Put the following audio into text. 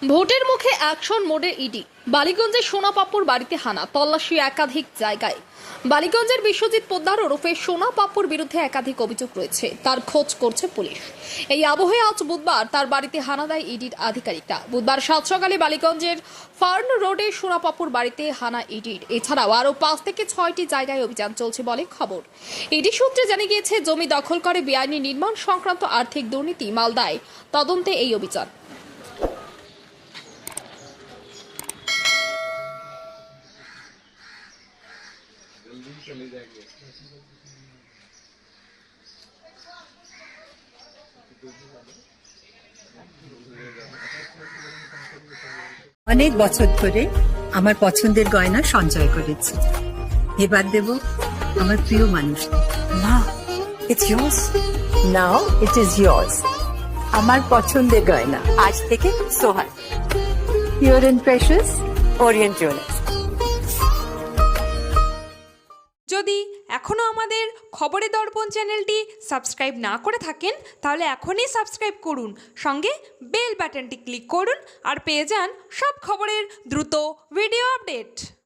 ভোটের মুখে অ্যাকশন মোডে ইডি। বালিগঞ্জের সোনাপাপ্পুর বাড়িতে হানা, তল্লাশি একাধিক জায়গায়। বালিগঞ্জের বিশ্বজিৎ পোদ্দার ওরফে সোনাপাপ্পুর বিরুদ্ধে একাধিক অভিযোগ রয়েছে, তার খোঁজ করছে পুলিশ। এই আবহে আজ বুধবার তার বাড়িতে হানা দেয় ইডির আধিকারিকরা। বুধবার সাত সকালে বালিগঞ্জের ফার্ন রোডে সোনাপাপ্পুর বাড়িতে হানা ইডির। এছাড়াও আরও 5 থেকে 6টি জায়গায় অভিযান চলছে বলে খবর। ইডি সূত্রে জানা গিয়েছে, জমি দখল করে বেআইনি নির্মাণ সংক্রান্ত আর্থিক দুর্নীতি মালদায় তদন্তে এই অভিযান। অনেক বছর ধরে আমার পছন্দের গয়না সঞ্চয় করেছি, এবার দেব আমার প্রিয় মানুষ। মা, it's yours. Now it is yours. আমার পছন্দের গয়না আজ থেকে Sohan, pure and precious, orient jewellers. যদি এখনও আমাদের খবরের দর্পণ চ্যানেলটি সাবস্ক্রাইব না করে থাকেন, তাহলে এখনই সাবস্ক্রাইব করুন, সঙ্গে বেল বাটনটি ক্লিক করুন আর পেয়ে যান সব খবরের দ্রুত ভিডিও আপডেট।